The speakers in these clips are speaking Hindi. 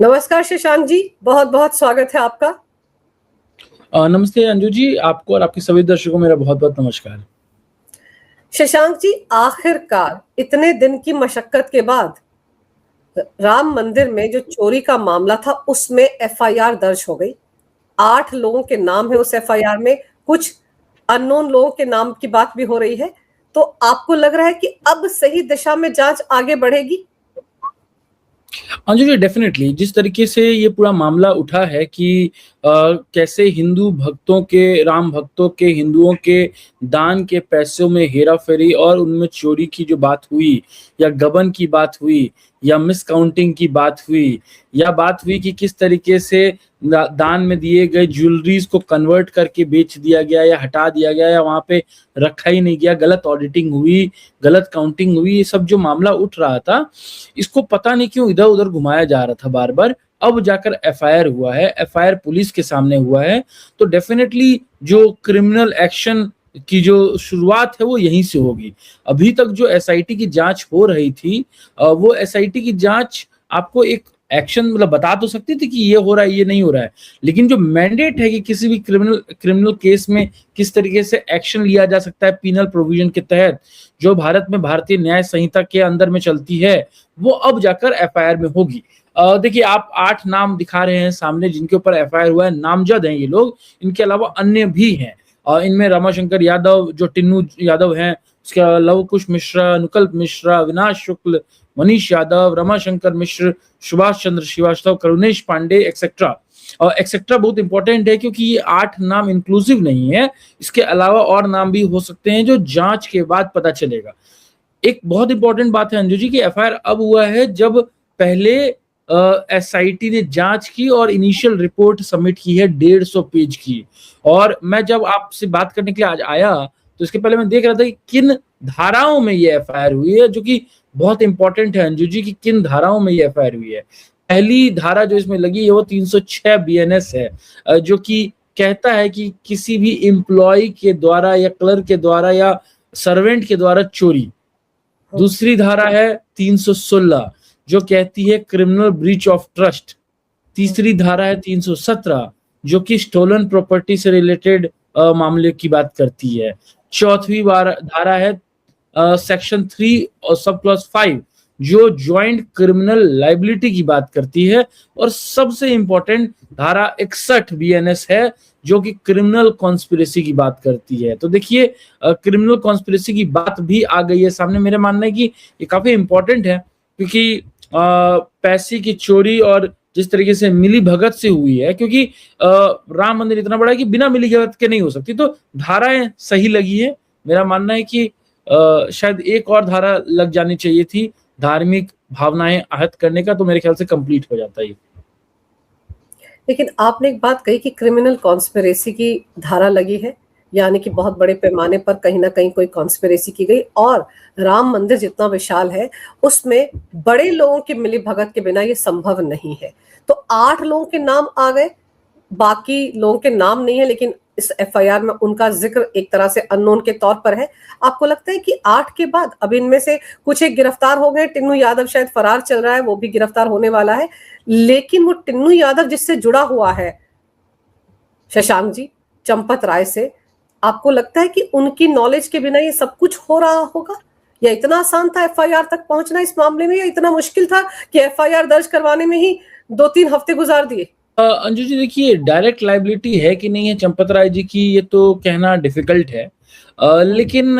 नमस्कार शशांक जी, बहुत बहुत स्वागत है आपका। नमस्ते अंजू जी, आपको और आपके सभी दर्शकों को मेरा बहुत-बहुत नमस्कार। शशांक जी, आखिरकार इतने दिन की मशक्कत के बाद राम मंदिर में जो चोरी का मामला था उसमें एफआईआर दर्ज हो गई। 8 लोगों के नाम है उस एफआईआर में, कुछ अननोन लोगों के नाम की बात भी हो रही है। तो आपको लग रहा है कि अब सही दिशा में जांच आगे बढ़ेगी? हाँ जी, डेफ़िनेटली जिस तरीके से ये पूरा मामला उठा है कि कैसे हिंदू भक्तों के, राम भक्तों के, हिंदुओं के दान के पैसों में हेरा-फेरी और उनमें चोरी की जो बात हुई या गबन की बात हुई या मिसकाउंटिंग की बात हुई या बात हुई कि किस तरीके से दान में दिए गए ज्वेलरीज़ को कन्वर्ट करके बेच दिया गया या हटा दिया गया या वहाँ पे रखा ही नहीं गया, गलत ऑडिटिंग हुई, गलत काउंटिंग हुई, ये सब जो मामला उठ रहा था, इसको पता नहीं क्यों इधर-उधर घुमाया जा रहा था बार-बार। अब जाकर एफआईआर हुआ है, एफआईआर पुलिस के सामने हुआ है, तो डेफ़िनेटली जो क्रिमिनल एक्शन की जो शुरुआत है वो यहीं से होगी। अभी तक जो एसआईटी की जाँच हो रही थी वो एसआईटी की जाँच आपको एक एक्शन मतलब बता तो सकती थी कि ये हो रहा है, ये नहीं हो रहा है। लेकिन जो मैंडेट है कि किसी भी क्रिमिनल क्रिमिनल केस में किस तरीके से एक्शन लिया जा सकता है पीनल प्रोविज़न के तहत, जो भारत में भारतीय न्याय संहिता के अंदर में चलती है, वो अब जाकर एफआईआर में होगी। देखिए आप 8 नाम दिखा रहे हैं सामने जिनके ऊपर एफआईआर हुआ है, नामज़द हैं ये लोग, इनके अलावा अन्य भी हैं। इनमें रमाशंकर यादव, जो टिन्नू यादव हैं, उसके अलावा लव कुश मिश्रा, अनुकल्प मिश्रा, अविनाश शुक्ल, मनीष यादव, रमाशंकर मिश्र, सुभाष चंद्र श्रीवास्तव, करुणेश पांडे एक्सेट्रा। एक्सेट्रा बहुत इंपॉर्टेंट है क्योंकि ये 8 नाम इंक्लूसिव नहीं है, इसके अलावा और नाम भी हो सकते हैं जो जाँच के बाद पता चलेगा। एक बहुत इंपॉर्टेंट बात है अंजू जी कि एफआईआर अब हुआ है जब पहले एसआईटी ने जांच की और इनिशियल रिपोर्ट सबमिट की है 150 पेज की। और मैं जब आपसे बात करने के लिए आज आया तो इसके पहले मैं देख रहा था कि किन धाराओं में ये एफआईआर हुई है, जो कि बहुत इंपॉर्टेंट है अंजू जी कि किन धाराओं में ये एफआईआर हुई है। पहली धारा जो इसमें लगी है वो 306 बीएनएस है, जो कि कहता है कि किसी भी एम्प्लॉय के द्वारा या क्लर्क के द्वारा या सर्वेंट के द्वारा चोरी। दूसरी धारा है 316 जो कहती है क्रिमिनल ब्रीच ऑफ ट्रस्ट। तीसरी धारा है 317 जो कि स्टोलन प्रॉपर्टी से रिलेटेड मामले की बात करती है। चौथी धारा है सेक्शन 3 और सब क्लॉज 5 जो ज्वाइंट क्रिमिनल लाइबिलिटी की बात करती है। और सबसे इंपॉर्टेंट धारा 61 बीएनएस है जो कि क्रिमिनल कॉन्स्पिरेसी की बात करती है। तो देखिए क्रिमिनल कॉन्स्पिरेसी की बात भी आ गई है सामने। मेरा मानना है कि ये काफी इंपॉर्टेंट है क्योंकि पैसे की चोरी और जिस तरीके से मिली भगत से हुई है, क्योंकि राम मंदिर इतना बड़ा है कि बिना मिली भगत के नहीं हो सकती, तो धाराएं सही लगी है। मेरा मानना है कि शायद एक और धारा लग जानी चाहिए थी धार्मिक भावनाएं आहत करने का, तो मेरे ख्याल से कंप्लीट हो जाता है। लेकिन आपने एक बात कही कि क्रिमिनल कॉन्स्पिरेसी की धारा लगी है, यानी कि बहुत बड़े पैमाने पर कहीं ना कहीं कोई कॉन्स्पिरेसी की गई। और राम मंदिर जितना विशाल है उसमें बड़े लोगों की मिली भगत के बिना ये संभव नहीं है। तो 8 लोगों के नाम आ गए, बाकी लोगों के नाम नहीं है, लेकिन इस एफआईआर में उनका जिक्र एक तरह से अननोन के तौर पर है। आपको लगता है कि 8 के बाद अब इनमें से कुछ एक गिरफ्तार हो गए? टिन्नू यादव शायद फरार चल रहा है, वो भी गिरफ्तार होने वाला है। लेकिन वो टिन्नू यादव जिससे जुड़ा हुआ है शशांक जी, चंपत राय से, आपको लगता है कि उनकी नॉलेज के बिना ये सब कुछ हो रहा होगा? या इतना आसान था एफआईआर तक पहुंचना इस मामले में, या इतना मुश्किल था कि एफआईआर दर्ज करवाने में ही 2-3 हफ्ते गुजार दिए? अंजू जी देखिए डायरेक्ट लाइबिलिटी है कि नहीं है चंपत राय जी की, ये तो कहना डिफिकल्ट है। लेकिन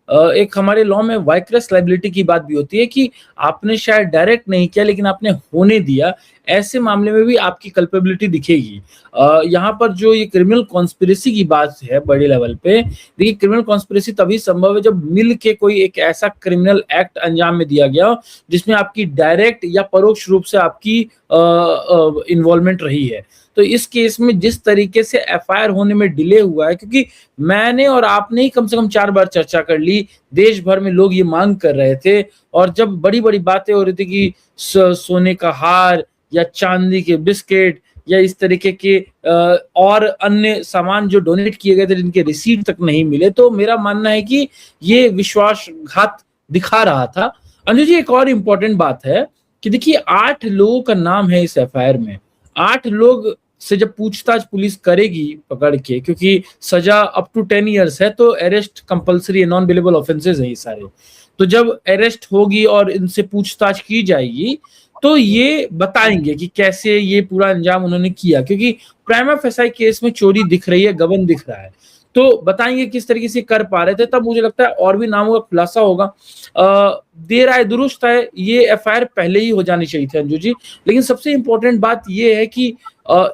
एक हमारे लॉ में वाइक्रस लाइबिलिटी की बात भी होती है कि आपने शायद डायरेक्ट नहीं किया लेकिन आपने होने दिया, ऐसे मामले में भी आपकी कल्पेबिलिटी दिखेगी। यहाँ पर जो ये क्रिमिनल कॉन्स्पिरेसी की बात है बड़े लेवल पे, देखिए क्रिमिनल कॉन्स्पिरेसी तभी संभव है जब मिल के कोई एक ऐसा क्रिमिनल एक्ट अंजाम में दिया गया हो जिसमें आपकी डायरेक्ट या परोक्ष रूप से आपकी इन्वॉल्वमेंट रही है। तो इस केस में जिस तरीके से एफआईआर होने में डिले हुआ है, क्योंकि मैंने और आपने ही कम से कम 4 बार चर्चा कर ली, देश भर में लोग ये मांग कर रहे थे, और जब बड़ी-बड़ी बातें हो रही थी कि सोने का हार या चांदी के बिस्किट या इस तरीके के और अन्य सामान जो डोनेट किए गए थे जिनके रिसीट तक नहीं मिले, तो मेरा मानना है कि ये विश्वासघात दिखा रहा था। अंजू जी एक और इम्पोर्टेंट बात है कि देखिए 8 लोगों का नाम है इस एफआईआर में। 8 लोग से जब पूछताछ पुलिस करेगी पकड़ के, क्योंकि सज़ा अप टू 10 इयर्स है, तो अरेस्ट कंपल्सरी है, नॉन बेलेबल ऑफेंसेस हैं ये सारे। तो जब अरेस्ट होगी और इनसे पूछताछ की जाएगी, तो ये बताएँगे कि कैसे ये पूरा अंजाम उन्होंने किया, क्योंकि प्राइमा फेसाई केस में चोरी दिख रही है, गबन दिख रहा है। तो बताएँगे किस तरीके से कर पा रहे थे, तब मुझे लगता है और भी नामों का खुलासा होगा। देर आए दुरुस्त है, ये एफआईआर पहले ही हो जानी चाहिए थी अंजू जी। लेकिन सबसे इम्पोर्टेंट बात ये है कि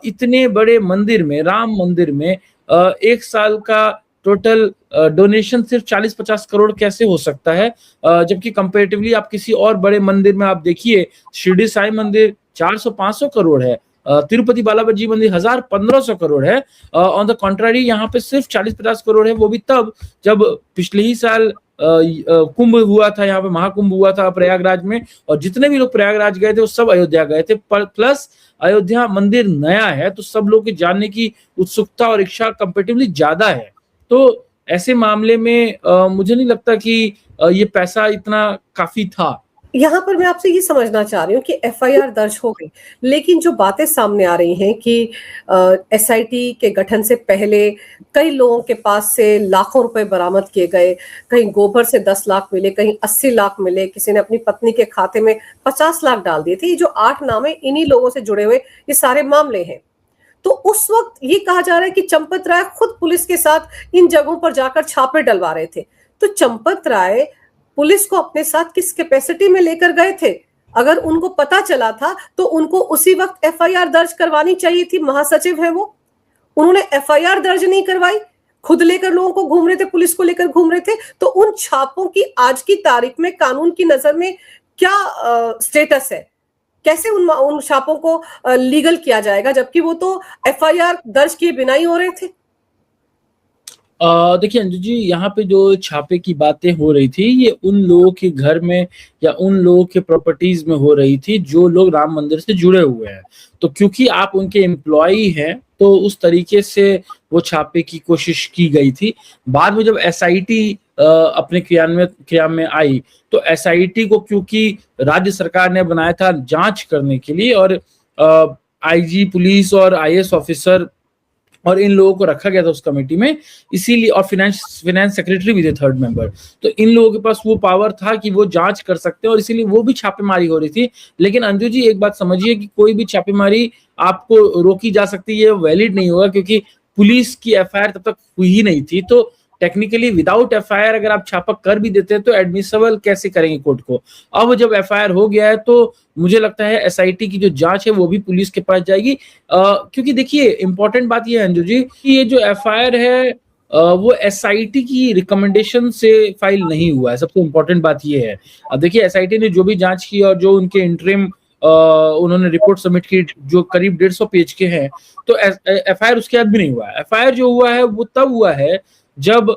इतने बड़े मंदिर में, राम मंदिर में 1 साल का टोटल डोनेशन सिर्फ 40-50 करोड़ कैसे हो सकता है? जबकि कंपैरेटिवली आप किसी और बड़े मंदिर में आप देखिए, शिरडी साईं मंदिर 400-500 करोड़ है। तिरुपति बालाजी मंदिर 1000-1500 करोड़ है। ऑन द कॉन्ट्ररी यहाँ पे सिर्फ 40-50 करोड़ है, वो भी तब जब पिछले ही साल कुंभ हुआ था, यहाँ पे महाकुंभ हुआ था प्रयागराज में, और जितने भी लोग प्रयागराज गए थे वो सब अयोध्या गए थे। प्लस अयोध्या मंदिर नया है, तो सब लोग के जानने की उत्सुकता और इच्छा कंपैरेटिवली ज्यादा है। तो ऐसे मामले में मुझे नहीं लगता कि ये पैसा इतना काफी था। यहाँ पर मैं आपसे ये समझना चाह रही हूँ कि एफआईआर दर्ज हो गई, लेकिन जो बातें सामने आ रही हैं कि एसआईटी के गठन से पहले कई लोगों के पास से लाखों रुपए बरामद किए गए, कहीं गोबर से 10 लाख मिले, कहीं 80 लाख मिले, किसी ने अपनी पत्नी के खाते में 50 लाख डाल दिए थे। ये जो 8 नाम है, इन्हीं लोगों से जुड़े हुए ये सारे मामले हैं। तो उस वक्त ये कहा जा रहा है कि चंपत राय खुद पुलिस के साथ इन जगहों पर जाकर छापे डलवा रहे थे। तो चंपत राय पुलिस को अपने साथ किस कैपेसिटी में लेकर गए थे? अगर उनको पता चला था तो उनको उसी वक्त एफआईआर दर्ज करवानी चाहिए थी। महासचिव है वो, उन्होंने एफआईआर दर्ज नहीं करवाई, खुद लेकर लोगों को घूम रहे थे, पुलिस को लेकर घूम रहे थे। तो उन छापों की आज की तारीख में कानून की नजर में क्या स्टेटस है? कैसे उन छापों को लीगल किया जाएगा, जबकि वो तो एफआईआर दर्ज किए बिना ही हो रहे थे? देखिए अंजू जी, यहाँ पे जो छापे की बातें हो रही थी, ये उन लोगों के घर में या उन लोगों के प्रॉपर्टीज में हो रही थी जो लोग राम मंदिर से जुड़े हुए हैं। तो क्योंकि आप उनके एम्प्लॉई हैं, तो उस तरीके से वो छापे की कोशिश की गई थी। बाद में जब एसआईटी अपने क्रिया में आई, तो एसआईटी को क्योंकि राज्य सरकार ने बनाया था जांच करने के लिए, और आईजी पुलिस और आईएएस ऑफिसर और इन लोगों को रखा गया था उस कमेटी में, इसीलिए, और फाइनेंस सेक्रेटरी भी थे 3rd मेंबर। तो इन लोगों के पास वो पावर था कि वो जांच कर सकते हैं, और इसीलिए वो भी छापेमारी हो रही थी। लेकिन अंजू जी, एक बात समझिए कि कोई भी छापेमारी आपको रोकी जा सकती है, वैलिड नहीं होगा, क्योंकि पुलिस की एफआईआर तब तक हुई ही नहीं थी। तो टेक्निकली विदाउट एफआईआर अगर आप छापा कर भी देते हैं, तो एडमिसिबल कैसे करेंगे कोर्ट को? अब जब एफआईआर हो गया है, तो मुझे लगता है एसआईटी की जो जांच है वो भी पुलिस के पास जाएगी। क्योंकि देखिए इंपॉर्टेंट बात ये है अंजू जी, कि ये जो एफआईआर है वो एसआईटी की रिकमेंडेशन से फाइल नहीं हुआ है। सबसे इम्पोर्टेंट बात ये है। अब देखिए एसआईटी ने जो भी जांच की और जो उनके इंटरिम उन्होंने रिपोर्ट सबमिट की, जो करीब 150 पेज के हैं, तो एफआईआर उसके बाद भी नहीं हुआ है। एफआईआर जो हुआ है वो तब हुआ है जब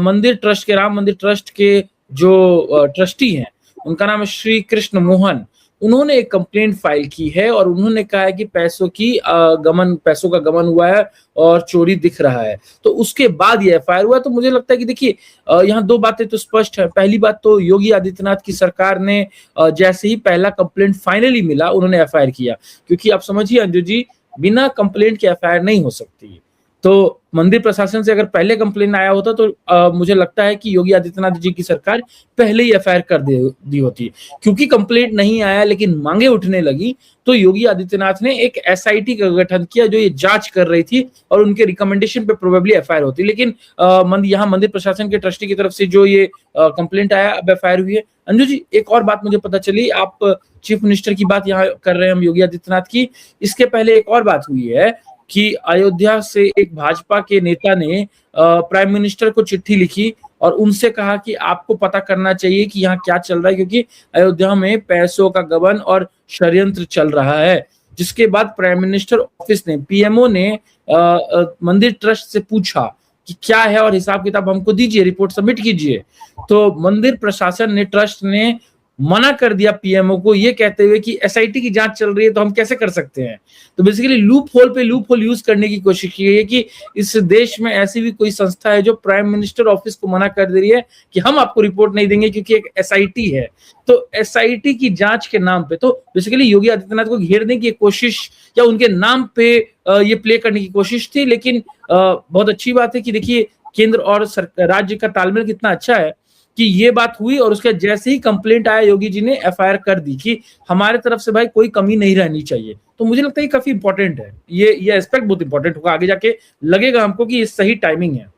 मंदिर ट्रस्ट के, राम मंदिर ट्रस्ट के जो ट्रस्टी हैं, उनका नाम है श्री कृष्ण मोहन, उन्होंने एक कंप्लेंट फाइल की है, और उन्होंने कहा है कि पैसों का गमन हुआ है और चोरी दिख रहा है। तो उसके बाद ये एफआईआर हुआ। तो मुझे लगता है कि देखिए यहाँ 2 बातें तो स्पष्ट है। पहली बात तो योगी आदित्यनाथ की सरकार ने जैसे ही पहला कंप्लेंट फाइनली मिला, उन्होंने एफआईआर किया, क्योंकि आप समझिए अंजू जी, बिना कंप्लेंट के एफआईआर नहीं हो सकती। तो मंदिर प्रशासन से अगर पहले कंप्लेन आया होता, तो मुझे लगता है कि योगी आदित्यनाथ जी की सरकार पहले ही एफआईआर कर दी होती। क्योंकि कंप्लेंट नहीं आया लेकिन मांगे उठने लगी, तो योगी आदित्यनाथ ने एक एसआईटी का गठन किया जो ये जांच कर रही थी, और उनके रिकमेंडेशन पे प्रोबेबली एफआईआर होती। लेकिन यहाँ मंदिर प्रशासन के ट्रस्टी की तरफ से जो ये कंप्लेंट आया, अब एफआईआर हुई है। अंजू जी, एक और बात मुझे पता चली, आप चीफ मिनिस्टर की बात यहाँ कर रहे हैं हम, योगी आदित्यनाथ की। इसके पहले एक और बात हुई है कि अयोध्या से एक भाजपा के नेता ने प्राइम मिनिस्टर को चिट्ठी लिखी और उनसे कहा कि आपको पता करना चाहिए कि यहाँ क्या चल रहा है, क्योंकि अयोध्या में पैसों का गबन और षड्यंत्र चल रहा है। जिसके बाद प्राइम मिनिस्टर ऑफिस ने, पीएमओ ने मंदिर ट्रस्ट से पूछा कि क्या है और हिसाब किताब हमको दीजिए, रिपोर्ट सबमिट कीजिए। तो मंदिर प्रशासन ने, ट्रस्ट ने मना कर दिया पीएमओ को, ये कहते हुए कि एसआईटी की जांच चल रही है तो हम कैसे कर सकते हैं। तो बेसिकली लूप होल पे लूप होल यूज करने की कोशिश की गई है कि इस देश में ऐसी भी कोई संस्था है जो प्राइम मिनिस्टर ऑफिस को मना कर दे रही है कि हम आपको रिपोर्ट नहीं देंगे क्योंकि एक एसआईटी है। तो एसआईटी की जांच के नाम पे तो बेसिकली योगी आदित्यनाथ को घेरने की कोशिश या उनके नाम पे ये प्ले करने की कोशिश थी। लेकिन बहुत अच्छी बात है कि देखिए केंद्र और राज्य का तालमेल कितना अच्छा है कि ये बात हुई और उसके जैसे ही कंप्लेंट आया योगी जी ने एफआईआर कर दी कि हमारे तरफ से भाई कोई कमी नहीं रहनी चाहिए। तो मुझे लगता है ये काफी इंपॉर्टेंट है, ये एस्पेक्ट बहुत इंपॉर्टेंट होगा, आगे जाके लगेगा हमको कि ये सही टाइमिंग है।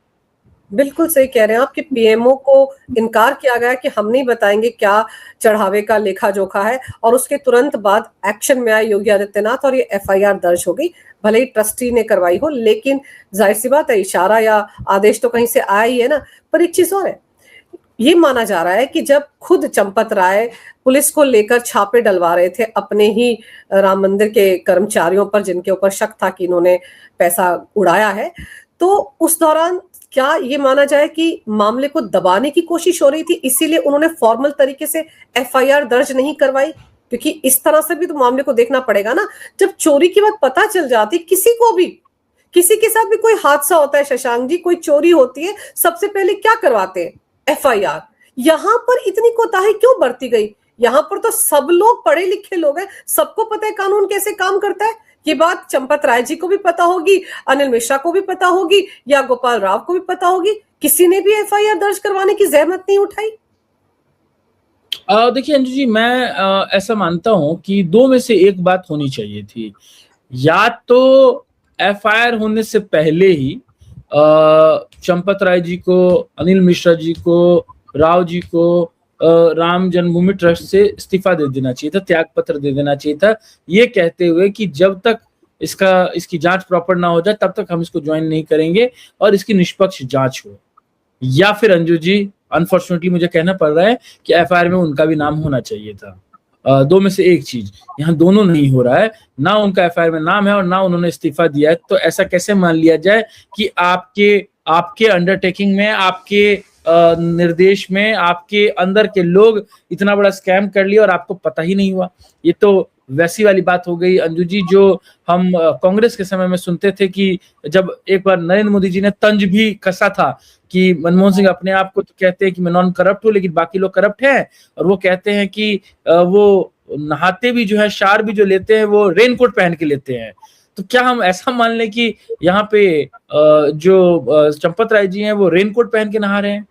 बिल्कुल सही कह रहे हैं आप कि पीएमओ को इनकार किया गया कि हम नहीं बताएंगे क्या चढ़ावे का लेखा जोखा है, और उसके तुरंत बाद एक्शन में आए योगी आदित्यनाथ और ये एफआईआर दर्ज हो गई। भले ही ट्रस्टी ने करवाई हो, लेकिन जाहिर सी बात है इशारा या आदेश तो कहीं से आया ही है ना। पर एक चीज और है, ये माना जा रहा है कि जब खुद चंपत राय पुलिस को लेकर छापे डलवा रहे थे अपने ही राम मंदिर के कर्मचारियों पर, जिनके ऊपर शक था कि इन्होंने पैसा उड़ाया है, तो उस दौरान क्या ये माना जाए कि मामले को दबाने की कोशिश हो रही थी, इसीलिए उन्होंने फॉर्मल तरीके से एफआईआर दर्ज नहीं करवाई? क्योंकि इस तरह से भी तो मामले को देखना पड़ेगा ना। जब चोरी की बात पता चल जाती, किसी को भी, किसी के साथ भी कोई हादसा होता है शशांक जी, कोई चोरी होती है, सबसे पहले क्या करवाते हैं? एफआईआर। यहां पर इतनी कोताही क्यों बरती गई? यहां पर तो सब लोग पढ़े लिखे लोग हैं, सबको पता है कानून कैसे काम करता है। ये बात चंपत राय जी को भी पता होगी, अनिल मिश्रा को भी पता होगी, या गोपाल राव को भी पता होगी। किसी ने भी एफआईआर दर्ज करवाने की जहमत नहीं उठाई। देखिए अंजू जी, मैं ऐसा मानता हूं कि दो में से एक बात होनी चाहिए थी। या तो एफआईआर होने से पहले ही चंपत राय जी को, अनिल मिश्रा जी को, राव जी को राम जन्मभूमि ट्रस्ट से इस्तीफा दे देना चाहिए था, त्याग पत्र दे देना चाहिए था, ये कहते हुए कि जब तक इसकी जांच प्रॉपर ना हो जाए तब तक हम इसको ज्वाइन नहीं करेंगे और इसकी निष्पक्ष जांच हो। या फिर अंजू जी, अनफॉर्चुनेटली मुझे कहना पड़ रहा है कि एफआईआर में उनका भी नाम होना चाहिए था। दो में से एक चीज, यहाँ दोनों नहीं हो रहा है, ना उनका एफआईआर में नाम है और ना उन्होंने इस्तीफा दिया है। तो ऐसा कैसे मान लिया जाए कि आपके अंडरटेकिंग में, आपके निर्देश में, आपके अंदर के लोग इतना बड़ा स्कैम कर लिया और आपको पता ही नहीं हुआ? ये तो वैसी वाली बात हो गई अंजू जी जो हम कांग्रेस के समय में सुनते थे कि जब एक बार नरेंद्र मोदी जी ने तंज भी कसा था कि मनमोहन सिंह अपने आप को तो कहते हैं कि मैं नॉन करप्ट हूं लेकिन बाकी लोग करप्ट हैं, और वो कहते हैं कि वो नहाते भी जो है, शार भी जो लेते हैं वो रेनकोट पहन के लेते हैं। तो क्या हम ऐसा मान लें कि यहाँ पे जो चंपत राय जी हैं वो रेनकोट पहन के नहा रहे हैं?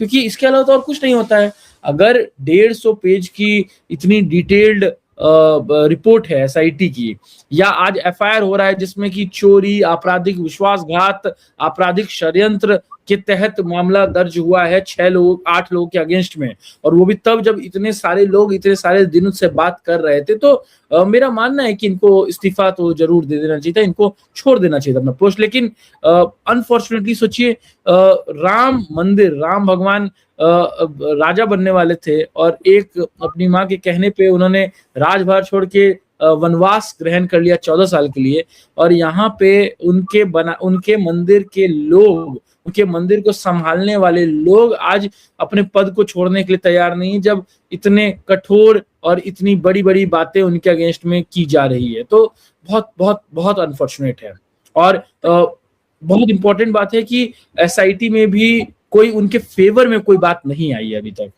क्योंकि इसके अलावा तो और कुछ नहीं होता है। अगर 150 पेज की इतनी डिटेल्ड रिपोर्ट है एसआईटी की, या आज एफआईआर हो रहा है जिसमें कि चोरी, आपराधिक विश्वासघात, आपराधिक षड्यंत्र के तहत मामला दर्ज हुआ है 8 लोगों के अगेंस्ट में, और वो भी तब जब इतने सारे लोग इतने सारे दिनों से बात कर रहे थे, तो मेरा मानना है कि इनको इस्तीफा तो जरूर दे देना चाहिए था, इनको छोड़ देना चाहिए था अपना पोस्ट। लेकिन अनफॉर्चुनेटली सोचिए, राम मंदिर, राम भगवान राजा बनने वाले थे और एक अपनी माँ के कहने पे उन्होंने राजभार छोड़ के वनवास ग्रहण कर लिया 14 साल के लिए, और यहाँ पे उनके मंदिर के लोग, उनके मंदिर को संभालने वाले लोग आज अपने पद को छोड़ने के लिए तैयार नहीं, जब इतने कठोर और इतनी बड़ी बड़ी बातें उनके अगेंस्ट में की जा रही है। तो बहुत बहुत बहुत अनफॉर्चुनेट है। और बहुत इंपॉर्टेंट बात है कि एसआईटी में भी कोई उनके फेवर में कोई बात नहीं आई है अभी तक।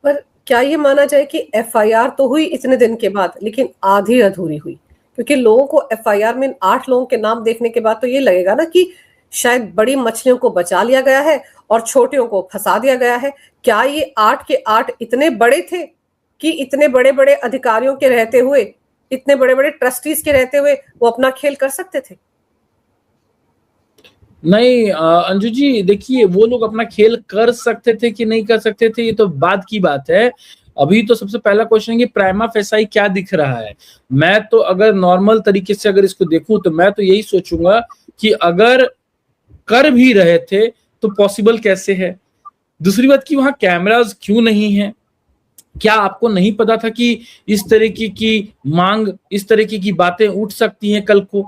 पर क्या ये माना जाए कि एफआईआर तो हुई इतने दिन के बाद, लेकिन आधी अधूरी हुई? क्योंकि लोगों को एफआईआर में 8 लोगों के नाम देखने के बाद तो ये लगेगा ना कि शायद बड़ी मछलियों को बचा लिया गया है और छोटियों को फंसा दिया गया है। क्या ये 8 के 8 इतने बड़े थे कि इतने बड़े बड़े अधिकारियों के रहते हुए, इतने बड़े बड़े ट्रस्टीज के रहते हुए वो अपना खेल कर सकते थे? नहीं अंजू जी, देखिए वो लोग अपना खेल कर सकते थे कि नहीं कर सकते थे, ये तो बाद की बात है। अभी तो सबसे पहला क्वेश्चन है कि प्राइमा फेसाई क्या दिख रहा है। मैं तो अगर नॉर्मल तरीके से अगर इसको देखूं तो मैं तो यही सोचूंगा कि अगर कर भी रहे थे तो पॉसिबल कैसे है। दूसरी बात कि वहां कैमरास क्यों नहीं है? क्या आपको नहीं पता था कि इस तरीके की मांग, इस तरीके की बातें उठ सकती हैं कल को?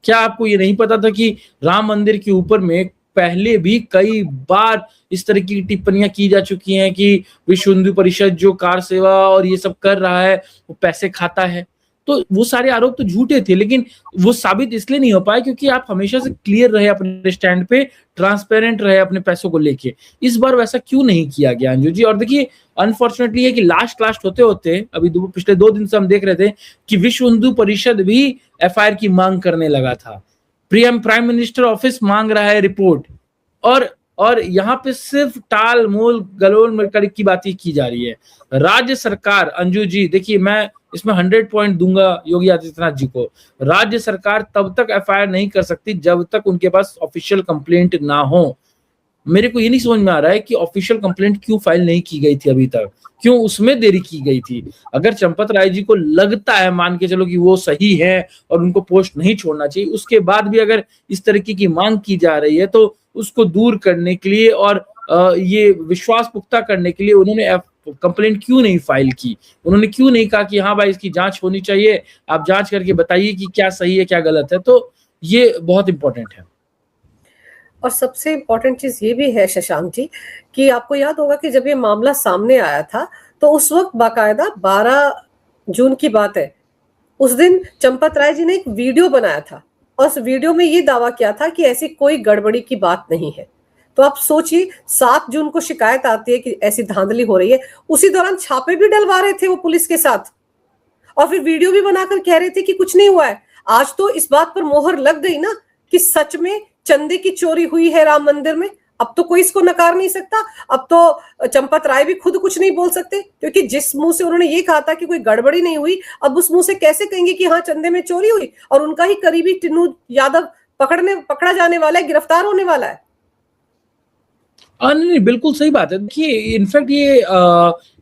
क्या आपको ये नहीं पता था कि राम मंदिर के ऊपर में पहले भी कई बार इस तरह की टिप्पणियां की जा चुकी हैं कि विश्व हिंदू परिषद जो कार सेवा और ये सब कर रहा है वो पैसे खाता है। तो वो सारे आरोप तो झूठे थे, लेकिन वो साबित इसलिए नहीं हो पाए क्योंकि आप हमेशा से क्लियर रहे अपने स्टैंड पे, ट्रांसपेरेंट रहे अपने पैसों को लेके। इस बार वैसा क्यों नहीं किया गया अंजू जी? और देखिए अनफॉर्चुनेटली है कि लास्ट होते होते अभी पिछले 2 दिन से हम देख रहे थे कि विश्व हिंदू परिषद भी एफआईआर की मांग करने लगा था। प्राइम मिनिस्टर ऑफिस मांग रहा है रिपोर्ट, और यहाँ पे सिर्फ टाल मोल गलोल की बातें की जा रही है। राज्य सरकार अंजू जी, देखिए मैं इसमें 100 पॉइंट दूंगा योगी आदित्यनाथ जी को। राज्य सरकार तब तक एफआईआर नहीं कर सकती जब तक उनके पास ऑफिशियल कंप्लेंट ना हो। मेरे को ये नहीं समझ में आ रहा है कि ऑफिशियल कंप्लेंट क्यों फाइल नहीं की गई थी अभी तक, क्यों उसमें देरी की गई थी। अगर चंपत राय जी को लगता है, मान के चलो कि वो सही है और उनको पोस्ट नहीं छोड़ना चाहिए, उसके बाद भी अगर इस तरीके की मांग की जा रही है तो उसको दूर करने के लिए और ये विश्वास पुख्ता करने के लिए उन्होंने कंप्लेंट क्यों नहीं फाइल की? उन्होंने क्यों नहीं कहा कि हाँ भाई इसकी जांच होनी चाहिए, आप जांच करके बताइए कि क्या सही है क्या गलत है? तो ये बहुत इंपॉर्टेंट है। और सबसे इम्पोर्टेंट चीज़ ये भी है शशांक जी, कि आपको याद होगा कि जब ये मामला सामने आया था, तो उस वक़्त बाकायदा 12 जून की बात है, उस दिन चंपत राय जी ने एक वीडियो बनाया था और उस वीडियो में ये दावा किया था कि ऐसी कोई गड़बड़ी की बात नहीं है। तो आप सोचिए 7 जून को शिकायत आती है कि ऐसी धांधली हो रही है, उसी दौरान छापे भी डलवा रहे थे वो पुलिस के साथ और फिर वीडियो भी बनाकर कह रहे थे कि कुछ नहीं हुआ है। आज तो इस बात पर मोहर लग गई ना कि सच में चंदे की चोरी हुई है राम मंदिर में। अब तो कोई इसको नकार नहीं सकता। अब तो चंपत राय भी खुद कुछ नहीं बोल सकते, क्योंकि जिस मुंह से उन्होंने ये कहा था कि कोई गड़बड़ी नहीं हुई, अब उस मुंह से कैसे कहेंगे कि हाँ चंदे में चोरी हुई? और उनका ही करीबी टिन्नू यादव पकड़ा जाने वाला है, गिरफ्तार होने वाला है। नहीं, बिल्कुल सही बात है। देखिए इनफैक्ट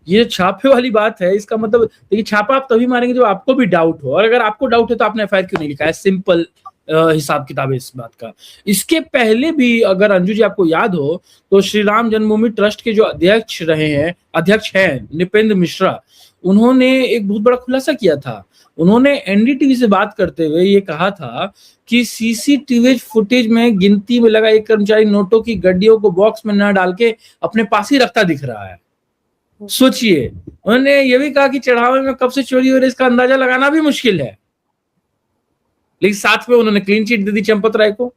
ये छापे वाली बात है, इसका मतलब देखिए छापा आप तभी मारेंगे जब आपको भी डाउट हो, और अगर आपको डाउट है तो आपने एफआईआर क्यों नहीं लिखा है? सिंपल हिसाब किताब है इस बात का। इसके पहले भी अगर अंजू जी आपको याद हो तो श्री राम जन्मभूमि ट्रस्ट के जो अध्यक्ष हैं नृपेंद्र मिश्रा, उन्होंने एक बहुत बड़ा खुलासा किया था। उन्होंने एनडीटीवी से बात करते हुए ये कहा था कि सीसीटीवी फुटेज में गिनती में लगा एक कर्मचारी नोटों की गड्डियों को बॉक्स में न डाल के अपने पास ही रखता दिख रहा है। सोचिए, उन्होंने ये भी कहा कि चढ़ावे में कब से चोरी हो रही है इसका अंदाजा लगाना भी मुश्किल है, लेकिन साथ में उन्होंने क्लीन चिट दे दी चंपत राय को।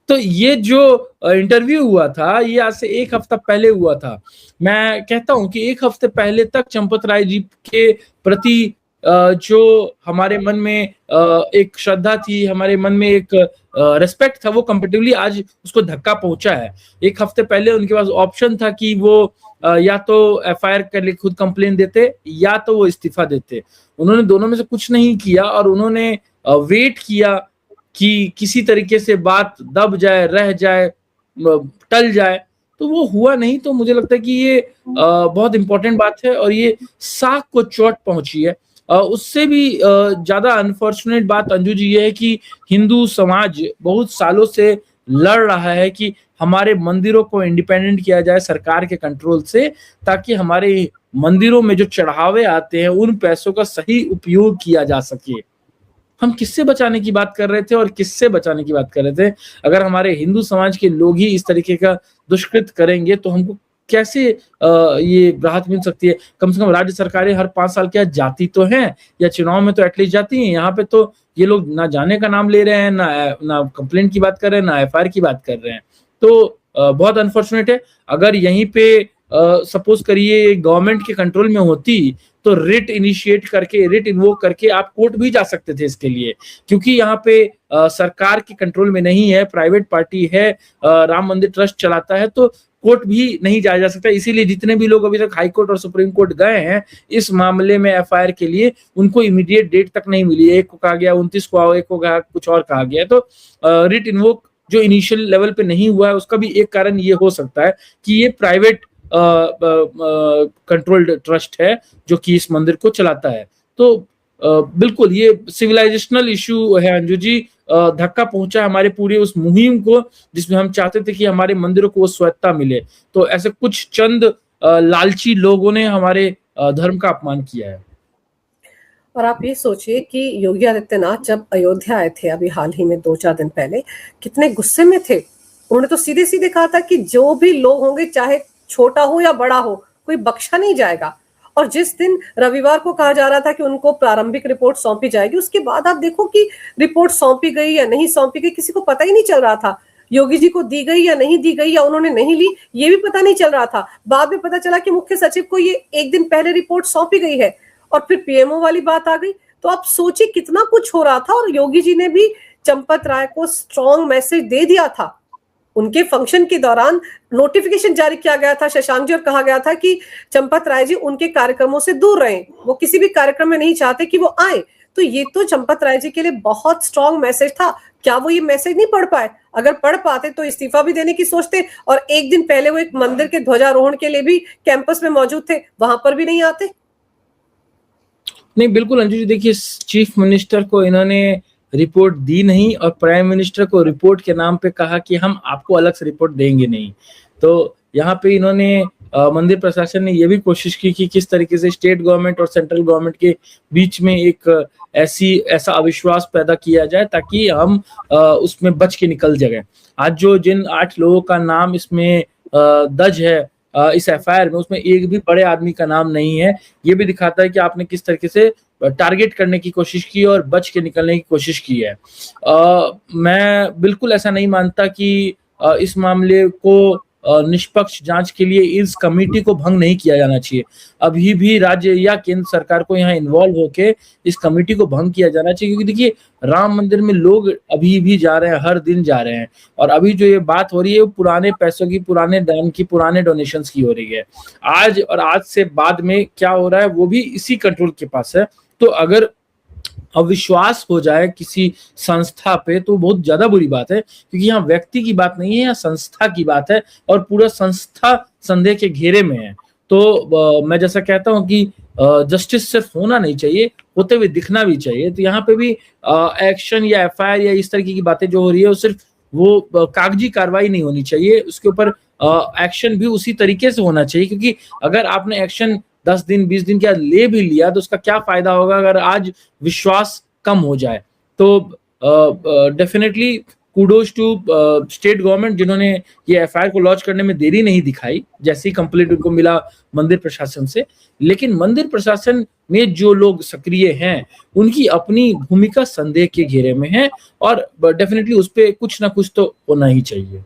तो ये जो इंटरव्यू हुआ था ये आज से 1 हफ्ता पहले हुआ था। मैं कहता हूं कि 1 हफ्ते पहले तक चंपत राय जी के प्रति जो हमारे मन में एक श्रद्धा थी, हमारे मन में एक रेस्पेक्ट था, वो कंपेटिवली आज उसको धक्का पहुंचा है। 1 हफ्ते पहले उनके पास ऑप्शन था कि वो या तो एफआईआर कर ले खुद कंप्लेन देते या तो वो इस्तीफा देते। उन्होंने दोनों में से कुछ नहीं किया और उन्होंने वेट किया कि किसी तरीके से बात दब जाए, रह जाए, टल जाए, तो वो हुआ नहीं। तो मुझे लगता है कि ये बहुत इंपॉर्टेंट बात है और ये साख को चोट पहुंची है। उससे भी ज्यादा अनफॉर्चुनेट बात अंजू जी ये है कि हिंदू समाज बहुत सालों से लड़ रहा है कि हमारे मंदिरों को इंडिपेंडेंट किया जाए सरकार के कंट्रोल से, ताकि हमारे मंदिरों में जो चढ़ावे आते हैं उन पैसों का सही उपयोग किया जा सके। हम किससे बचाने की बात कर रहे थे और किससे बचाने की बात कर रहे थे? अगर हमारे हिंदू समाज के लोग ही इस तरीके का दुष्कृत करेंगे तो हमको कैसे ये राहत मिल सकती है? कम से कम राज्य सरकारें हर 5 साल क्या जाती तो हैं, या चुनाव में तो एटलीस्ट जाती हैं। यहाँ पे तो ये लोग ना जाने का नाम ले रहे हैं, ना कंप्लेंट की बात कर रहे हैं, ना एफआईआर की बात कर रहे हैं। तो बहुत अनफॉर्चुनेट है। अगर यहीं पे सपोज करिए गवर्नमेंट के कंट्रोल में होती तो रिट इन्वोक करके आप कोर्ट भी जा सकते थे इसके लिए, क्योंकि यहाँ पे सरकार के कंट्रोल में नहीं है, प्राइवेट पार्टी है, राम मंदिर ट्रस्ट चलाता है, तो कोर्ट भी नहीं जाया जा सकता। इसीलिए जितने भी लोग अभी तक हाई कोर्ट और सुप्रीम कोर्ट गए हैं इस मामले में एफआईआर के लिए, उनको इमीडिएट डेट तक नहीं मिली। एक को कहा गया 29 को आओ, एक को कहा कुछ और कहा गया। तो रिट इन्वोक जो इनिशियल लेवल पे नहीं हुआ है उसका भी एक कारण ये हो सकता है कि ये प्राइवेट कंट्रोल्ड ट्रस्ट है जो कि इस मंदिर को चलाता है। तो बिल्कुल ये सिविलाइजेशनल इशू है अंजू जी। धक्का पहुंचा हमारे पूरे उस मुहिम को जिसमें हम चाहते थे कि हमारे मंदिरों को वो स्वायत्ता मिले। तो ऐसे कुछ चंद लालची लोगों ने हमारे धर्म का अपमान किया है। और आप ये सोचिए कि योगी आदित्यनाथ जब अयोध्या आए थे अभी हाल ही में 2-4 दिन पहले, कितने गुस्से में थे उन्होंने तो सीधे-सीधे कहा था कि जो भी लोग होंगे, चाहे छोटा हो या बड़ा हो, कोई बख्शा नहीं जाएगा। और जिस दिन रविवार को कहा जा रहा था कि उनको प्रारंभिक रिपोर्ट सौंपी जाएगी, उसके बाद आप देखो कि रिपोर्ट सौंपी गई या नहीं सौंपी गई, किसी को पता ही नहीं चल रहा था। योगी जी को दी गई या नहीं दी गई, या उन्होंने नहीं ली, ये भी पता नहीं चल रहा था। बाद में पता चला कि मुख्य सचिव को ये 1 दिन पहले रिपोर्ट सौंपी गई है, और फिर पीएमओ वाली बात आ गई। तो आप सोचिए कितना कुछ हो रहा था, और योगी जी ने भी चंपत राय को स्ट्रॉन्ग मैसेज दे दिया था। उनके फंक्शन के दौरान नोटिफिकेशन जारी किया गया था शशांक जी, और कहा गया था कि चंपत राय जी उनके कार्यक्रमों से दूर रहें, वो किसी भी कार्यक्रम में नहीं चाहते कि वो आए। तो ये तो चंपत राय जी के लिए बहुत स्ट्रॉन्ग मैसेज था। क्या वो ये मैसेज नहीं पढ़ पाए? अगर पढ़ पाते तो इस्तीफा भी देने की सोचते, और 1 दिन पहले वो एक मंदिर के ध्वजारोहण के लिए भी कैंपस में मौजूद थे, वहां पर भी नहीं आते। नहीं, बिल्कुल अंजू जी, देखिए चीफ मिनिस्टर को इन्होंने रिपोर्ट दी नहीं और प्राइम मिनिस्टर को रिपोर्ट के नाम पे कहा कि हम आपको अलग से रिपोर्ट देंगे नहीं। तो यहाँ पे इन्होंने मंदिर प्रशासन ने ये भी कोशिश की कि किस तरीके से स्टेट गवर्नमेंट और सेंट्रल गवर्नमेंट के बीच में एक ऐसा अविश्वास पैदा किया जाए ताकि हम उसमें बच के निकल जाए। आज जो जिन 8 लोगों का नाम इसमें दर्ज है इस एफआईआर में, उसमें एक भी बड़े आदमी का नाम नहीं है। ये भी दिखाता है कि आपने किस तरीके से टारगेट करने की कोशिश की और बच के निकलने की कोशिश की है। मैं बिल्कुल ऐसा नहीं मानता कि इस मामले को निष्पक्ष जांच के लिए इस कमेटी को भंग नहीं किया जाना चाहिए। अभी भी राज्य या केंद्र सरकार को यहाँ इन्वॉल्व होके इस कमेटी को भंग किया जाना चाहिए, क्योंकि देखिए राम मंदिर में लोग अभी भी जा रहे हैं, हर दिन जा रहे हैं, और अभी जो ये बात हो रही है वो पुराने पैसों की, पुराने दान की, पुराने डोनेशंस की हो रही है। आज से बाद में क्या हो रहा है वो भी इसी कंट्रोल के पास है। तो अगर अविश्वास हो जाए किसी संस्था पे तो बहुत ज्यादा बुरी बात है, क्योंकि यहाँ व्यक्ति की बात नहीं है, यहाँ संस्था की बात है, और पूरा संस्था संदेह के घेरे में है। तो मैं जैसा कहता हूँ कि जस्टिस सिर्फ होना नहीं चाहिए, होते हुए दिखना भी चाहिए। तो यहाँ पे भी एक्शन या एफआईआर या इस तरीके की बातें जो हो रही है वो सिर्फ वो कागजी कार्रवाई नहीं होनी चाहिए, उसके ऊपर एक्शन भी उसी तरीके से होना चाहिए। क्योंकि अगर आपने एक्शन 10 दिन 20 दिन क्या ले भी लिया तो उसका क्या फायदा होगा अगर आज विश्वास कम हो जाए। तो definitely kudos to state government, जिन्होंने ये एफआईआर को लॉन्च करने में देरी नहीं दिखाई, जैसे ही कंप्लेंट उनको मिला मंदिर प्रशासन से। लेकिन मंदिर प्रशासन में जो लोग सक्रिय हैं उनकी अपनी भूमिका संदेह के घेरे में है, और डेफिनेटली उस पर कुछ ना कुछ तो होना ही चाहिए।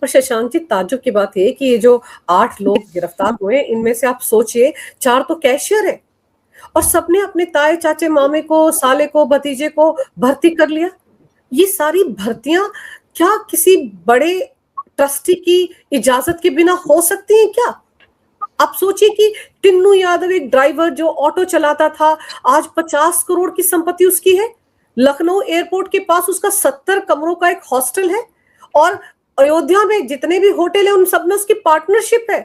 पर शशांक जी, ताज्जुब की बात है कि ये जो 8 लोग गिरफ्तार हुए, इनमें से आप सोचिए 4 तो कैशियर है, और सबने अपने ताए चाचे मामे को, साले को, भतीजे को भर्ती कर लिया। ये सारी भर्तियां क्या किसी बड़े ट्रस्टी की इजाजत के बिना हो सकती हैं क्या? आप सोचिए कि टिन्नू यादव एक ड्राइवर जो ऑटो चलाता था, आज 50 करोड़ की संपत्ति उसकी है। लखनऊ एयरपोर्ट के पास उसका 70 कमरों का एक हॉस्टल है, और अयोध्या में जितने भी होटल है उन सब में उसकी पार्टनरशिप है।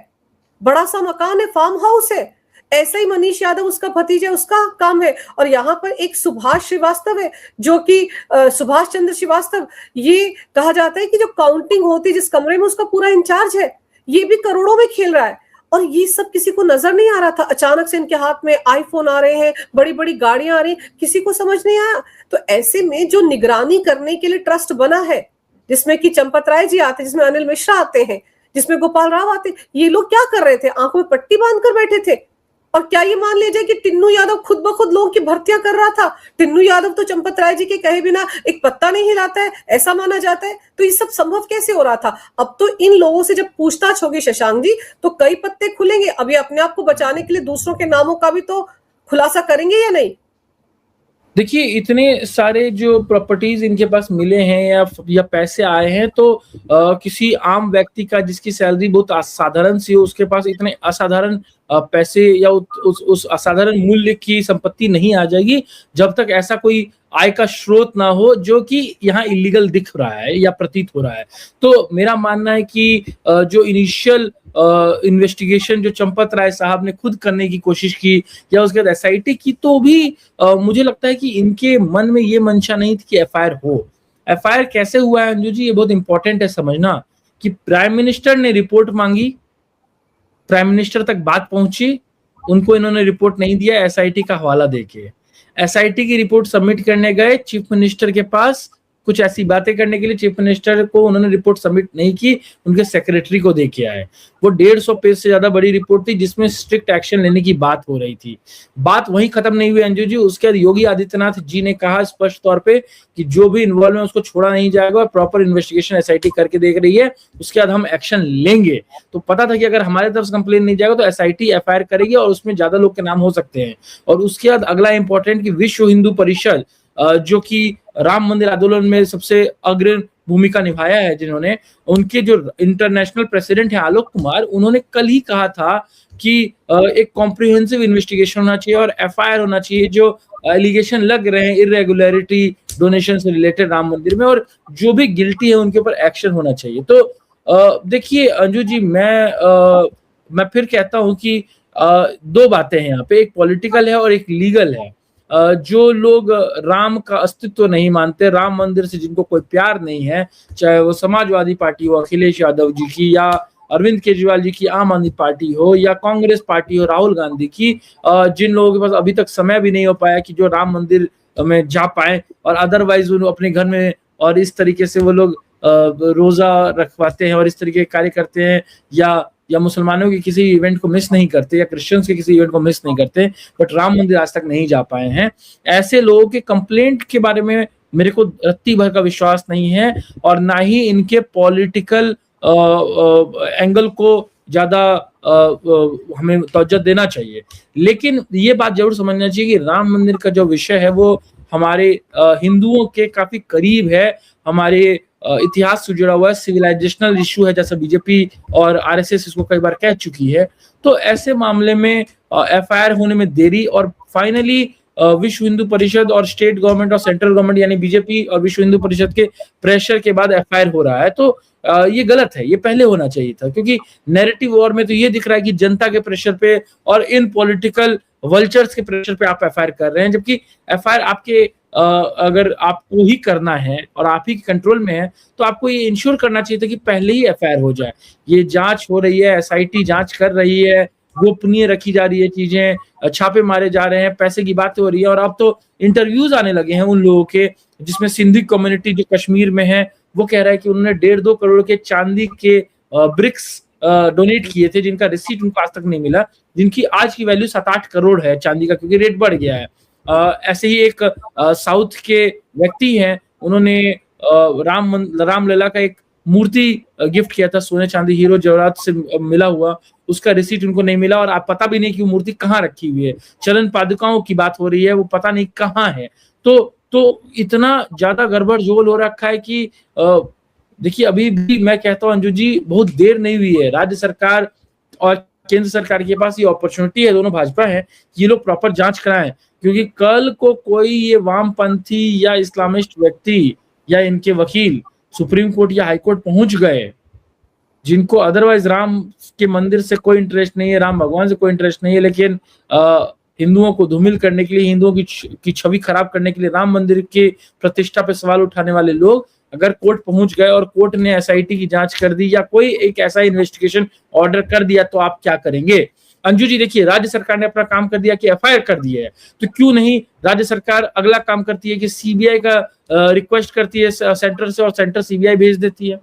बड़ा सा मकान है, फार्म हाउस है। ऐसा ही मनीष यादव उसका भतीजा, उसका काम है। और यहाँ पर एक सुभाष श्रीवास्तव है, जो कि सुभाष चंद्र श्रीवास्तव, ये कहा जाता है कि जो काउंटिंग होती है जिस कमरे में, उसका पूरा इंचार्ज है। ये भी करोड़ों में खेल रहा है, और ये सब किसी को नजर नहीं आ रहा था। अचानक से इनके हाथ में आईफोन आ रहे हैं, बड़ी बड़ी गाड़ियां आ रही हैं, किसी को समझ नहीं आया। तो ऐसे में जो निगरानी करने के लिए ट्रस्ट बना है, जिसमें कि चंपत राय जी आते हैं, जिसमें अनिल मिश्रा आते हैं, जिसमें गोपाल राव आते हैं, ये लोग क्या कर रहे थे? आंखों में पट्टी बांधकर बैठे थे। और क्या ये मान लीजिए कि टिन्नू यादव खुद ब खुद लोगों की भर्तियां कर रहा था? टिन्नू यादव तो चंपत राय जी के कहे बिना एक पत्ता नहीं हिलाता है, ऐसा माना जाता है। तो ये सब संभव कैसे हो रहा था? अब तो इन लोगों से जब पूछताछ होगी शशांक जी, तो कई पत्ते खुलेंगे। अभी अपने आप को बचाने के लिए दूसरों के नामों का भी तो खुलासा करेंगे या नहीं? देखिए इतने सारे जो प्रॉपर्टीज इनके पास मिले हैं या पैसे आए हैं, तो किसी आम व्यक्ति का जिसकी सैलरी बहुत असाधारण सी हो, उसके पास इतने असाधारण पैसे या उस असाधारण मूल्य की संपत्ति नहीं आ जाएगी जब तक ऐसा कोई आय का स्रोत ना हो जो कि यहाँ इलीगल दिख रहा है या प्रतीत हो रहा है। तो मेरा मानना है कि जो इनिशियल इन्वेस्टिगेशन जो चंपत राय साहब ने खुद करने की कोशिश की या उसके बाद एसआईटी की, तो भी मुझे लगता है कि इनके मन में ये मंशा नहीं थी कि एफआईआर हो। एफआईआर कैसे हुआ है अंजू जी, ये बहुत इंपॉर्टेंट है समझना, कि प्राइम मिनिस्टर ने रिपोर्ट मांगी, प्राइम मिनिस्टर तक बात पहुंची, उनको इन्होंने रिपोर्ट नहीं दिया एसआईटी का हवाला देके। एसआईटी की रिपोर्ट सबमिट करने गए चीफ मिनिस्टर के पास, कुछ ऐसी बातें करने के लिए चीफ मिनिस्टर को उन्होंने रिपोर्ट सबमिट नहीं की, उनके सेक्रेटरी को दे के आए। वो 150 पेज से ज्यादा बड़ी रिपोर्ट थी जिसमें स्ट्रिक्ट एक्शन लेने की बात हो रही थी। बात वहीं खत्म नहीं हुई अंजू जी, उसके बाद योगी आदित्यनाथ जी ने कहा स्पष्ट तौर पे कि जो भी इन्वॉल्व है उसको छोड़ा नहीं जाएगा, प्रॉपर इन्वेस्टिगेशन एसआईटी करके देख रही है, उसके बाद हम एक्शन लेंगे। तो पता था कि अगर हमारे तरफ से कंप्लेन नहीं जाएगा तो एसआईटी एफआईआर करेगी और उसमें ज्यादा लोग के नाम हो सकते हैं। और उसके बाद अगला इंपॉर्टेंट कि विश्व हिंदू परिषद जो कि राम मंदिर आंदोलन में सबसे अग्रणी भूमिका निभाया है जिन्होंने, उनके जो इंटरनेशनल प्रेसिडेंट है आलोक कुमार, उन्होंने कल ही कहा था कि एक कॉम्प्रिहेंसिव इन्वेस्टिगेशन होना चाहिए और एफआईआर होना चाहिए जो एलिगेशन लग रहे हैं इरेगुलरिटी डोनेशन से रिलेटेड राम मंदिर में, और जो भी गिल्टी है उनके ऊपर एक्शन होना चाहिए। तो देखिए अंजू जी, मैं फिर कहता हूं कि दो बातें हैं यहाँ पे, एक पॉलिटिकल है और एक लीगल है। जो लोग राम का अस्तित्व नहीं मानते, राम मंदिर से जिनको कोई प्यार नहीं है, चाहे वो समाजवादी पार्टी हो अखिलेश यादव जी की, या अरविंद केजरीवाल जी की आम आदमी पार्टी हो, या कांग्रेस पार्टी हो राहुल गांधी की, जिन लोगों के पास अभी तक समय भी नहीं हो पाया कि जो राम मंदिर में जा पाए, और अदरवाइज वो अपने घर में और इस तरीके से वो लोग रोजा रखवाते हैं और इस तरीके के कार्य करते हैं, या मुसलमानों के किसी इवेंट को मिस नहीं करते, या क्रिश्चियंस के किसी इवेंट को मिस नहीं करते, बट राम मंदिर आज तक नहीं जा पाए हैं। ऐसे लोगों के कंप्लेंट के बारे में मेरे को रत्ती भर का विश्वास नहीं है, और ना ही इनके पॉलिटिकल एंगल को ज्यादा हमें तवज्जो देना चाहिए। लेकिन ये बात जरूर समझना चाहिए कि राम मंदिर का जो विषय है वो हमारे हिंदुओं के काफी करीब है, हमारे इतिहास से जुड़ा हुआ है, सिविलाइजेशनल इशू है, जैसा बीजेपी और आरएसएस इसको कई बार कह चुकी है। तो ऐसे मामले में एफआईआर होने में देरी, और फाइनली विश्व हिंदू परिषद और स्टेट गवर्नमेंट और सेंट्रल गवर्नमेंट यानी बीजेपी और विश्व हिंदू परिषद के प्रेशर के बाद एफआईआर हो रहा है, तो ये गलत है, ये पहले होना चाहिए था। क्योंकि नैरेटिव वॉर में तो ये दिख रहा है कि जनता के प्रेशर पे और इन पॉलिटिकल वल्चर्स के प्रेशर पे आप एफआईआर कर रहे हैं, जबकि एफआईआर आपके अगर आपको ही करना है और आप ही कंट्रोल में है तो आपको ये इंश्योर करना चाहिए था कि पहले ही एफआईआर हो जाए। ये जांच हो रही है, एसआईटी जांच कर रही है, गोपनीय रखी जा रही है चीजें, छापे मारे जा रहे हैं, पैसे की बातें हो रही है, और अब तो इंटरव्यूज आने लगे हैं उन लोगों के जिसमें सिंधी कम्युनिटी जो कश्मीर में है वो कह रहा है कि उन्होंने 1.5-2 करोड़ के चांदी के ब्रिक्स डोनेट किए थे, जिनका रिसीट उनको आज तक नहीं मिला, जिनकी आज की वैल्यू 7-8 करोड़ है चांदी का, क्योंकि रेट बढ़ गया है। ऐसे ही एक साउथ के व्यक्ति हैं, उन्होंने रामलला का एक मूर्ति गिफ्ट किया था, सोने चांदी हीरो जवाहरात से मिला हुआ, उसका रिसीट उनको नहीं मिला, और आप पता भी नहीं कि वो मूर्ति कहाँ रखी हुई है। चलन पादुकाओं की बात हो रही है, वो पता नहीं कहाँ है। तो इतना ज्यादा गड़बड़ झोल हो रखा है कि देखिए अभी भी मैं कहता हूँ अंजू जी, बहुत देर नहीं हुई है। राज्य सरकार और केंद्र सरकार के पास ये अपॉर्चुनिटी है, दोनों भाजपा है, ये लोग प्रॉपर जांच कराएं, क्योंकि कल को कोई ये वामपंथी या इस्लामिस्ट व्यक्ति या इनके वकील सुप्रीम कोर्ट या हाई कोर्ट पहुंच गए, जिनको अदरवाइज राम के मंदिर से कोई इंटरेस्ट नहीं है, राम भगवान से कोई इंटरेस्ट नहीं है, लेकिन हिंदुओं को धूमिल करने के लिए, हिंदुओं की छवि खराब करने के लिए, राम मंदिर की प्रतिष्ठा पे सवाल उठाने वाले लोग अगर कोर्ट पहुंच गए और कोर्ट ने एसआईटी की जांच कर दी या कोई एक ऐसा इन्वेस्टिगेशन ऑर्डर कर दिया, तो आप क्या करेंगे? अंजू जी देखिए, राज्य सरकार ने अपना काम कर दिया कि एफआईआर कर दी है, तो क्यों नहीं राज्य सरकार अगला काम करती है कि सीबीआई का रिक्वेस्ट करती है सेंटर से, और सेंटर सीबीआई भेज देती है।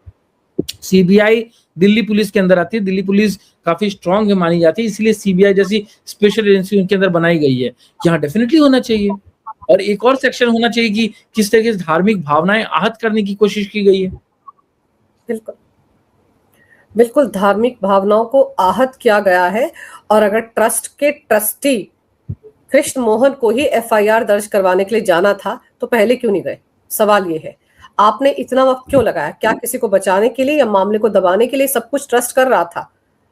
सीबीआई दिल्ली पुलिस के अंदर आती है, दिल्ली पुलिस काफी स्ट्रांग है मानी जाती है, इसलिए सीबीआई जैसी स्पेशल एजेंसी उनके अंदर बनाई गई है। यहाँ डेफिनेटली होना चाहिए, और एक और सेक्शन होना चाहिए कि किस तरीके से धार्मिक भावनाएं आहत करने की कोशिश की गई है। बिल्कुल बिल्कुल, धार्मिक भावनाओं को आहत किया गया है, और अगर ट्रस्ट के ट्रस्टी कृष्ण मोहन को ही एफआईआर दर्ज करवाने के लिए जाना था तो पहले क्यों नहीं गए? सवाल ये है, आपने इतना वक्त क्यों लगाया? क्या किसी को बचाने के लिए या मामले को दबाने के लिए? सब कुछ ट्रस्ट कर रहा था।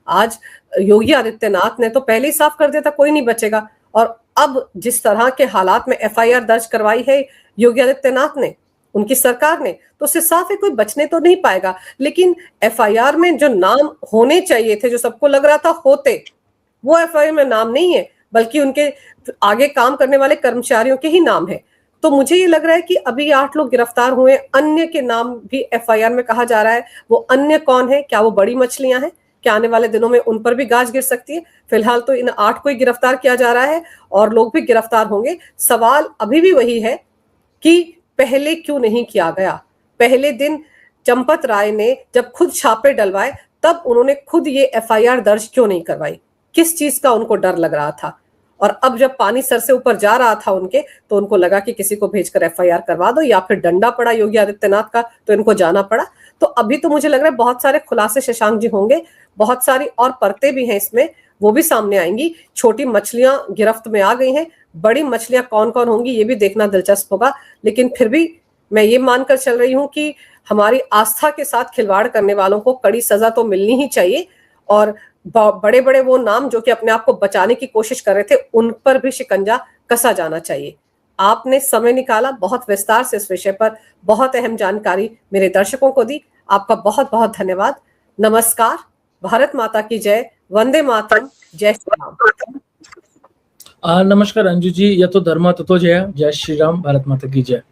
आज योगी आदित्यनाथ ने तो पहले ही साफ कर दिया था कोई नहीं बचेगा, और अब जिस तरह के हालात में एफआईआर दर्ज करवाई है योगी आदित्यनाथ ने, उनकी सरकार ने, तो उससे साफ है कोई बचने तो नहीं पाएगा। लेकिन एफआईआर में जो नाम होने चाहिए थे, जो सबको लग रहा था होते, वो एफआईआर में नाम नहीं है, बल्कि उनके आगे काम करने वाले कर्मचारियों के ही नाम है। तो मुझे ये लग रहा है कि अभी 8 लोग गिरफ्तार हुए, अन्य के नाम भी एफआईआर में कहा जा रहा है। वो अन्य कौन है? क्या वो बड़ी मछलियां हैं? क्या आने वाले दिनों में उन पर भी गाज गिर सकती है? फिलहाल तो इन 8 को ही गिरफ्तार किया जा रहा है, और लोग भी गिरफ्तार होंगे। सवाल अभी भी वही है कि पहले क्यों नहीं किया गया? पहले दिन चंपत राय ने जब खुद छापे डलवाए, तब उन्होंने खुद ये एफआईआर दर्ज क्यों नहीं करवाई? किस चीज का उनको डर लग रहा था? और अब जब पानी सर से ऊपर जा रहा था उनके, तो उनको लगा कि किसी को भेजकर एफआईआर करवा दो, या फिर डंडा पड़ा योगी आदित्यनाथ का तो इनको जाना पड़ा। तो अभी तो मुझे लग रहा है बहुत सारे खुलासे शशांक जी होंगे, बहुत सारी और परतें भी हैं इसमें, वो भी सामने आएंगी। छोटी मछलियां गिरफ्त में आ गई हैं, बड़ी मछलियां कौन कौन होंगी ये भी देखना दिलचस्प होगा। लेकिन फिर भी मैं ये मानकर चल रही हूं कि हमारी आस्था के साथ खिलवाड़ करने वालों को कड़ी सजा तो मिलनी ही चाहिए, और बड़े बड़े वो नाम जो कि अपने आप को बचाने की कोशिश कर रहे थे, उन पर भी शिकंजा कसा जाना चाहिए। आपने समय निकाला, बहुत विस्तार से इस विषय पर बहुत अहम जानकारी मेरे दर्शकों को दी। आपका बहुत बहुत धन्यवाद। नमस्कार, भारत माता की जय, वंदे मातरम, जय श्री राम। नमस्कार अंजू जी, यतो धर्म ततो जय, जय श्री राम, भारत माता की जय।